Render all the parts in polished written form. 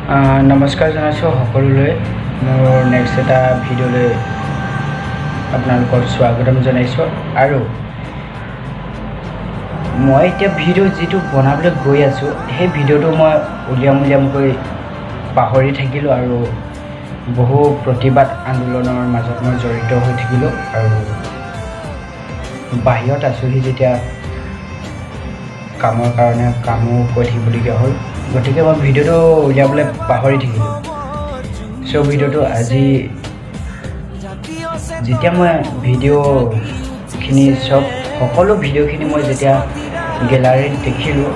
নমস্কাৰ জনাইছোঁ সকলোলৈ মোৰ নেক্সট এটা ভিডিঅ'লৈ আপোনালোকক স্বাগতম জনাইছোঁ আৰু মই এতিয়া ভিডিঅ' যিটো বনাবলৈ গৈ আছোঁ সেই ভিডিঅ'টো মই উলিয়ামকৈ পাহৰি থাকিলোঁ আৰু বহু প্ৰতিবাদ আন্দোলনৰ মাজত মই জড়িত হৈ থাকিলোঁ আৰু বাহিৰত আছোঁহি যেতিয়া কামৰ কাৰণে কামো কৰি থাকিবলগীয়া হ'ল গতিকে মই ভিডিঅ'টো উলিয়াবলৈ পাহৰি থাকিলোঁ চ' ভিডিঅ'টো আজি যেতিয়া মই ভিডিঅ'খিনি সকলো ভিডিঅ'খিনি মই যেতিয়া গেলাৰীত দেখিলোঁ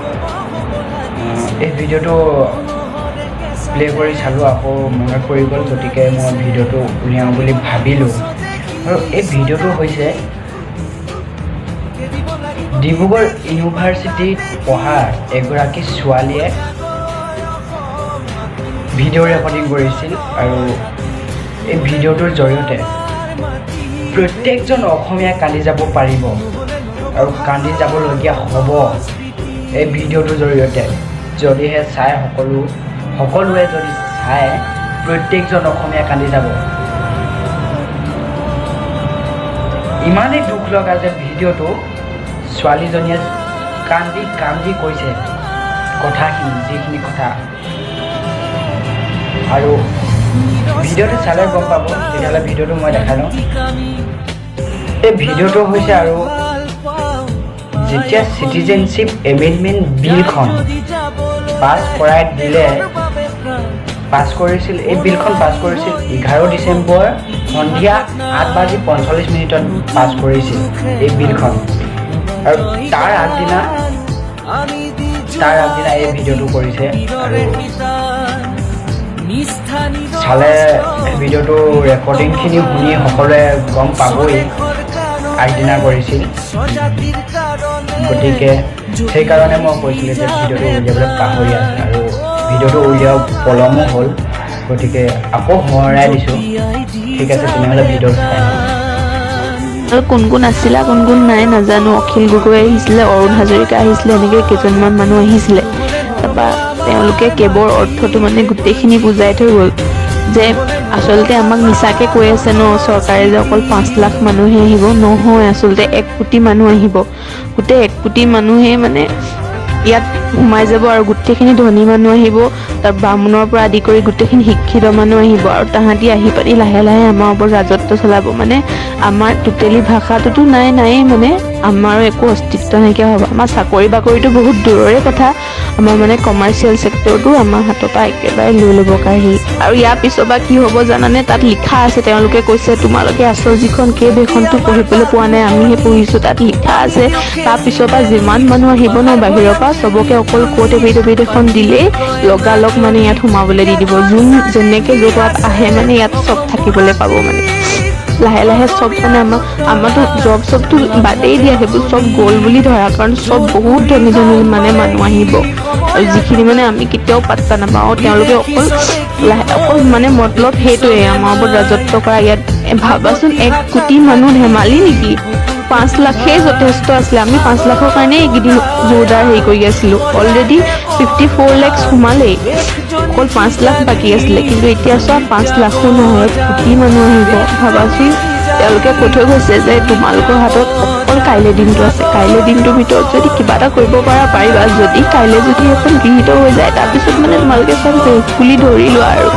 এই ভিডিঅ'টো প্লে কৰি চালোঁ আকৌ মনত পৰি গ'ল গতিকে মই ভিডিঅ'টো উলিয়াওঁ বুলি ভাবিলোঁ আৰু এই ভিডিঅ'টো হৈছে ডিব্ৰুগড় ইউনিভাৰ্চিটিত পঢ়া এগৰাকী ছোৱালীয়ে ভিডিঅ' ৰেকৰ্ডিং কৰিছিল আৰু এই ভিডিঅ'টোৰ জৰিয়তে প্ৰত্যেকজন অসমীয়াই কান্দি যাব পাৰিব আৰু কান্দি যাবলগীয়া হ'ব এই ভিডিঅ'টোৰ জৰিয়তে যদিহে চাই সকলোৱে যদি চাই প্ৰত্যেকজন অসমীয়াই কান্দি যাব ইমানেই দুখ লগা যে ভিডিঅ'টো ছোৱালীজনীয়ে কান্দি কৈছে কথাখিনি যিখিনি কথা আৰু ভিডিঅ'টো চালে গম পাব তেতিয়াহ'লে ভিডিঅ'টো মই দেখাই লওঁ এই ভিডিঅ'টো হৈছে আৰু যেতিয়া চিটিজেনশ্বিপ এমেণ্ডমেণ্ট বিলখন পাছ কৰিছিল এই বিলখন পাছ কৰিছিল 11 ডিচেম্বৰ সন্ধিয়া 8:45 পাছ কৰিছিল এই বিলখন আৰু তাৰ আগদিনা এই ভিডিঅ'টো কৰিছে আৰু চালে ভিডিঅ'টো ৰেকৰ্ডিংখিনি শুনি সকলোৱে গম পাবই আগদিনা কৰিছিল গতিকে সেইকাৰণে মই কৈছিলোঁ যে ভিডিঅ'টো উলিয়াবলৈ পাহৰি আছে আৰু ভিডিঅ'টো উলিওৱা পলমো হ'ল গতিকে আকৌ সোঁৱৰাই দিছোঁ ঠিক আছে তেনেহ'লে ভিডিঅ'টো চাই কোন কোন আছিলা কোন কোন নাই নাজানো অখিল গগৈ আহিছিলে অৰুণ হাজৰিকা আহিছিলে এনেকৈ কেইজনমান মানুহ আহিছিলে তাৰপৰা তেওঁলোকে কেবৰ অৰ্থটো মানে গোটেইখিনি বুজাই থৈ গ'ল যে আচলতে আমাক মিছাকৈ কৈ আছে ন চৰকাৰে যে অকল 5 লাখ মানুহে আহিব নহয় আচলতে 1 কোটি মানুহ আহিব গোটেই 1 কোটি মানুহে মানে ইয়াত সোমাই যাব আৰু গোটেইখিনি ধনী মানুহ আহিব তাৰ ব্ৰাহ্মণৰ পৰা আদি কৰি গোটেইখিনি শিক্ষিত মানুহ আহিব আৰু তাহাঁতি আহি পানি লাহে লাহে আমাৰ ওপৰত ৰাজত্ব চলাব মানে আমাৰ টোটেলি ভাষাটোতো নায়েই মানে আমাৰো একো অস্তিত্ব নাইকিয়া হ'ব আমাৰ চাকৰি বাকৰিটো বহুত দূৰৰে কথা আমাৰ মানে কমাৰ্চিয়েল ছেক্টৰটো আমাৰ হাতৰ পৰা একেবাৰে লৈ ল'ব কাঢ়ি আৰু ইয়াৰ পিছৰ পৰা কি হ'ব জানানে তাত লিখা আছে তেওঁলোকে কৈছে তোমালোকে আচল যিখন কেব সেইখনতো পঢ়িবলৈ পোৱা নাই আমিহে পঢ়িছোঁ তাত লিখা আছে তাৰ পিছৰ পৰা যিমান মানুহ আহিব ন বাহিৰৰ পৰা চবকে অকল কোৰ্ট এফিডেভিট এখন দিলেই লগালগ মানে ইয়াত সোমাবলৈ দি দিব যোন যেনেকৈ জেগাত আহে মানে ইয়াত চব থাকিবলৈ পাব মানে লাহে লাহে চব মানে আমাৰতো জবটো বাদেই দিয়া সেইবোৰ চব গ'ল বুলি ধৰা কাৰণ চব বহুত ধনী মানে মানুহ আহিব আৰু যিখিনি মানে আমি কেতিয়াও পাত্তা নাপাওঁ তেওঁলোকে অকল মানে মতলব সেইটোৱে আমাৰ ওপৰত ৰাজত্ব কৰা ইয়াত ভাবাচোন 1 কোটি মানুহ ধেমালি নেকি 5 লাখেই যথেষ্ট আছিলে আমি 5 লাখৰ কাৰণে এইকেইদিন জোৰদাৰ হেৰি কৰি আছিলোঁ অলৰেডি 54 লাখ সোমালেই অকল 5 লাখ বাকী আছিলে কিন্তু এতিয়া চোৱা 5 লাখো নহয় 1 কোটি মানুহ আহিব ভাবাচোন তেওঁলোকে কৈ থৈ গৈছে যে তোমালোকৰ হাতত অকল কাইলৈ দিনটো আছে কাইলৈ দিনটোৰ ভিতৰত যদি কিবা এটা কৰিব পাৰিবা যদি কাইলৈ যদি এখন গৃহীত হৈ যায় তাৰপিছত মানে তোমালোকে চব বুলি ধৰি লোৱা আৰু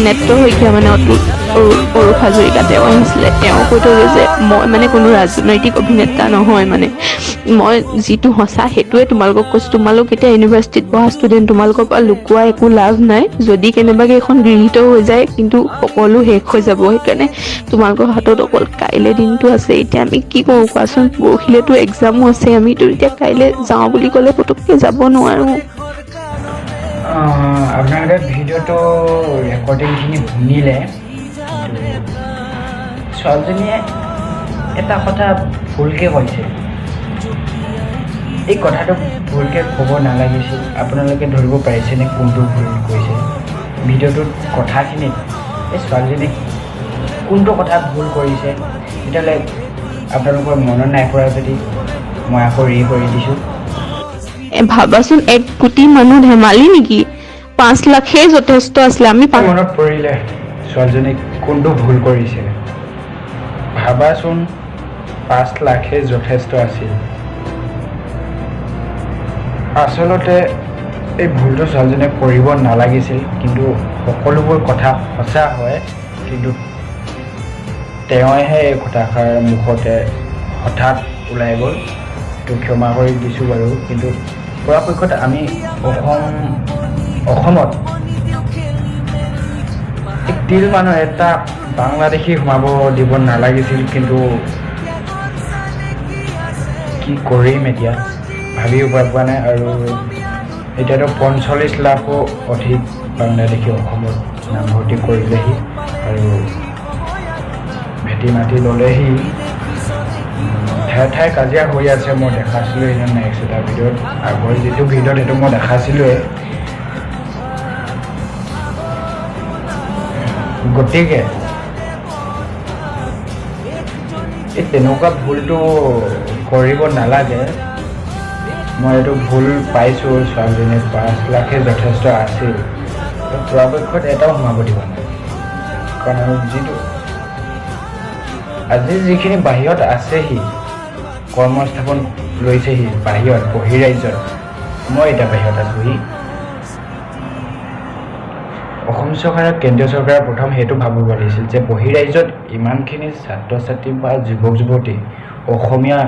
নেত্ৰ শইকীয়া মানে অৰুণ হাজৰিকা তেওঁ আহিছিলে তেওঁ কৈ থৈ গৈছে মই মানে কোনো ৰাজনৈতিক অভিনেতা নহয় মানে মই যিটো সঁচা সেইটোৱে তোমালোকক কৈছোঁ তোমালোক এতিয়া ইউনিভাৰ্চিটিত পঢ়া ষ্টুডেণ্ট তোমালোকৰ পৰা লুকোৱা একো লাভ নাই যদি কেনেবাকৈ এখন গৃহীত হৈ যায় কিন্তু সকলো শেষ হৈ যাব সেইকাৰণে তোমালোকৰ হাতত অকল কাইলৈ দিনটো আছে এতিয়া আমি কি কৰোঁ কোৱাচোন পৰহিলেতো এক্সামো আছে আমিতো এতিয়া কাইলৈ যাওঁ বুলি ক'লে পটককৈ যাব নোৱাৰোঁ আপোনালোকে ভিডিঅ'টো ৰেকৰ্ডিংখিনি শুনিলে ছোৱালীজনীয়ে এটা কথা ভুলকৈ কৈছে এই কথাটো ভুলকৈ ক'ব নালাগিছিল আপোনালোকে ধৰিব পাৰিছেনে কোনটো ভুল কৈছে ভিডিঅ'টোত কথাখিনিত এই ছোৱালীজনীক কোনটো কথা ভুল কৰিছে তেতিয়াহ'লে আপোনালোকৰ মনত নাই পৰা যদি মই আকৌ কৰি দিছোঁ ভাবাচোন 1 কোটি মানুহ ধেমালি নেকি 5 লাখেই যথেষ্ট আছিলে। আমি মনত পৰিলে ছোৱালীজনীক কোনটো ভুল কৰিছে ভাবাচোন 5 লাখেই যথেষ্ট আছিল আচলতে এই ভুলটো ছোৱালীজনীয়ে কৰিব নালাগিছিল কিন্তু সকলোবোৰ কথা সঁচা হয় কিন্তু তেওঁহে এই কথাষাৰ মুখতে হঠাৎ ওলাই গ'ল এইটো ক্ষমা কৰি দিছোঁ বাৰু কিন্তু পৰাপক্ষত আমি অসমত তিল মানুহ এটা বাংলাদেশী সোমাব দিব নালাগিছিল কিন্তু কি কৰিম এতিয়া ভাবি উপায় পোৱা নাই আৰু এতিয়াতো 45 লাখো অধিক বাংলাদেশী অসমত নামভৰ্তি কৰিলেহি আৰু ভেটি মাটি ল'লেহি ঠায়ে ঠায়ে কাজিয়া হৈ আছে মই দেখাইছিলোঁ সেইদিনা নেক্সট এটা ভিডিঅ'ত আগৰ যিটো ভিডিঅ'ত সেইটো মই দেখাইছিলোঁৱে গতিকে এই তেনেকুৱা ভুলটো কৰিব নালাগে মই এইটো ভুল পাইছোঁ ছোৱালীজনীয়ে 5 লাখে যথেষ্ট আছিল পৰাপক্ষত এটাও সোমাব দিব নাই কাৰণ আৰু যিটো আজি যিখিনি বাহিৰত আছেহি কৰ্মস্থাপন লৈছেহি বাহিৰত বহিৰাজ্যত মই এতিয়া বাহিৰত আছোঁহি অসম চৰকাৰে কেন্দ্ৰীয় চৰকাৰে প্ৰথম সেইটো ভাবিব লাগিছিল যে বহিৰাজ্যত ইমানখিনি ছাত্ৰ ছাত্ৰী বা যুৱক যুৱতী অসমীয়া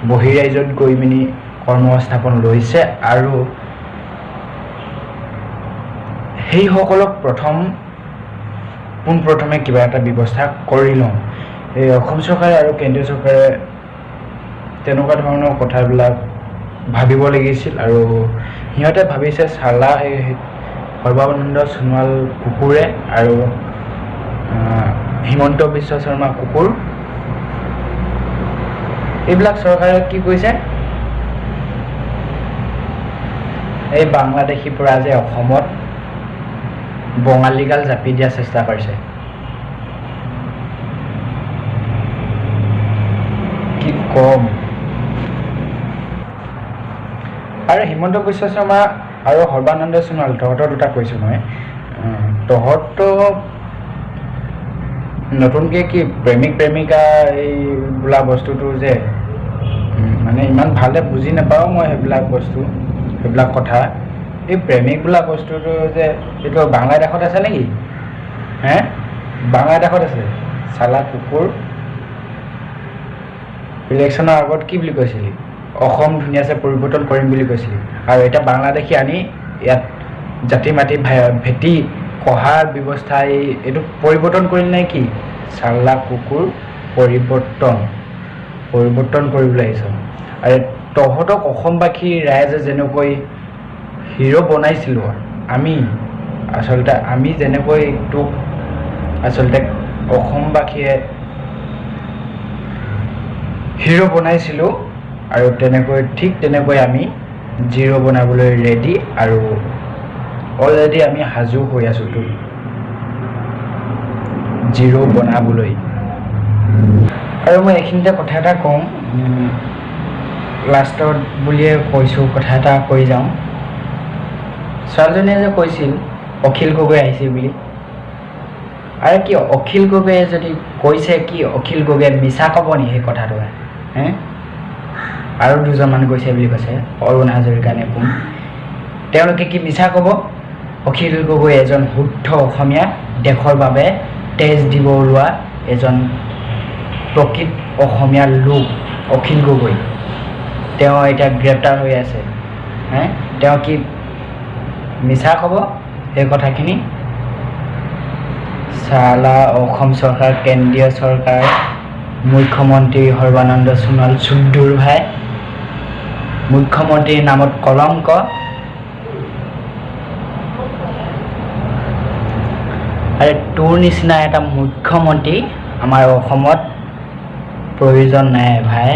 বহিৰাজ্যত গৈ পিনি কৰ্মস্থাপন লৈছে আৰু সেইসকলক পোনপ্ৰথমে কিবা এটা ব্যৱস্থা কৰি লওঁ এই অসম চৰকাৰে আৰু কেন্দ্ৰীয় চৰকাৰে তেনেকুৱা ধৰণৰ কথাবিলাক ভাবিব লাগিছিল আৰু সিহঁতে ভাবিছে চালা এই সৰ্বানন্দ সোণোৱাল কুকুৰে আৰু হিমন্ত বিশ্ব শৰ্মা কুকুৰ এইবিলাক চৰকাৰে কি কৈছে এই বাংলাদেশীৰ পৰা যে অসমত বঙালীগাল জাপি দিয়াৰ চেষ্টা কৰিছে কি কম আৰু হিমন্ত বিশ্ব শৰ্মা আৰু সৰ্বানন্দ সোণোৱাল তহঁতৰ দুটা কৈছোঁ মই তহঁতো নতুনকৈ কি প্ৰেমিক প্ৰেমিকা এই বোলা বস্তুটো যে মানে ইমান ভালে বুজি নাপাওঁ মই সেইবিলাক কথা এই প্ৰেমিক বোলা বস্তুটো যে এইটো বাংলাদেশত আছে নেকি হে বাংলাদেশত আছে চালা কুকুৰ ইলেকশ্যনৰ আগত কি বুলি কৈছিলি অসম ধুনীয়াছে পৰিৱৰ্তন কৰিম বুলি কৈছিলি আৰু এতিয়া বাংলাদেশী আনি ইয়াত জাতি মাটি ভেটি কহাৰ ব্যৱস্থা এইটো পৰিৱৰ্তন কৰিল নে কি চালা কুকুৰ পৰিৱৰ্তন কৰিবলৈ আহিছ আৰু তহঁতক অসমবাসী ৰাইজে যেনেকৈ হিৰো বনাইছিলোঁ আমি যেনেকৈ তোক আচলতে অসমবাসীয়ে হিৰো বনাইছিলোঁ আৰু ঠিক তেনেকৈ আমি জিৰ' বনাবলৈ ৰেডি আৰু অলৰেডি আমি সাজু হৈ আছোঁ তোক জিৰ' বনাবলৈ আৰু মই এইখিনিতে কথা এটা কওঁ লাষ্টত বুলিয়ে কৈছোঁ কথা এটা কৈ যাওঁ ছোৱালীজনীয়ে যে কৈছিল অখিল গগৈ আহিছে বুলি আৰু কি অখিল গগৈয়ে যদি কৈছে কি অখিল গগৈয়ে মিছা ক'ব নি সেই কথাটো হে আৰু দুজনমান গৈছে বুলি কৈছে অৰুণ হাজৰিকা নে কোন তেওঁলোকে কি মিছা ক'ব অখিল গগৈ এজন শুদ্ধ অসমীয়া দেশৰ বাবে তেজ দিব ওলোৱা এজন প্ৰকৃত অসমীয়া লোক অখিল গগৈ তেওঁ এতিয়া গ্ৰেপ্তাৰ হৈ আছে তেওঁ কি মিছা ক'ব সেই কথাখিনি চালা অসম চৰকাৰ কেন্দ্ৰীয় চৰকাৰ মুখ্যমন্ত্ৰী সৰ্বানন্দ সোণোৱাল চুদ্দুৰ ভাই মুখ্যমন্ত্ৰীৰ নামত কলংক আৰু তোৰ নিচিনা এটা মুখ্যমন্ত্ৰী আমাৰ অসমত प्रयोजन नहीं है भाई,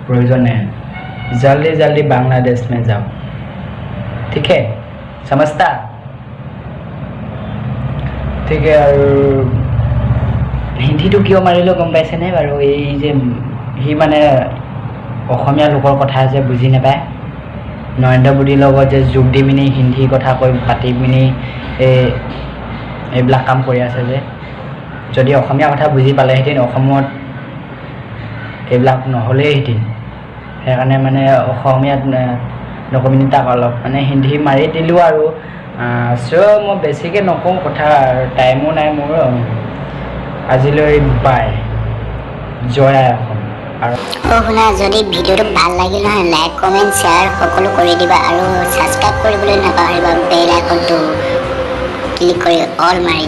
प्रयोजन नहीं है। जल्दी जल्दी बांग्लादेश में जाओ, ठीक है, समझता? ठीक है। और हिंदी तो क्यों मारिलो गम पाइसे नहीं बारो ही माने অসমীয়া লোকৰ কথা যে বুজি নাপায় নৰেন্দ্ৰ মোদীৰ লগত যে যোগ দি পিনি হিন্দী কথা কৈ পাতি পিনি এইবিলাক কাম কৰি আছে যে যদি অসমীয়া কথা বুজি পালেহেঁতেন অসমত এইবিলাক নহ'লেইহেঁতেন সেইকাৰণে মানে অসমীয়াত নকমি তাক অলপ মানে হিন্দী মাৰি দিলোঁ আৰু চ' মই বেছিকৈ নকওঁ কথা টাইমো নাই মোৰ আজিলৈ বাই জয় আই অসম আৰু শুনা যদি ভিডিঅ'টো ভাল লাগিল নহয় লাইক কমেণ্ট শ্বেয়াৰ সকলো কৰি দিবা আৰু ছাবস্ক্ৰাইব কৰিবলৈ নাপাহৰিবা বেল আইকনটো ক্লিক কৰি অল মাৰি দিবা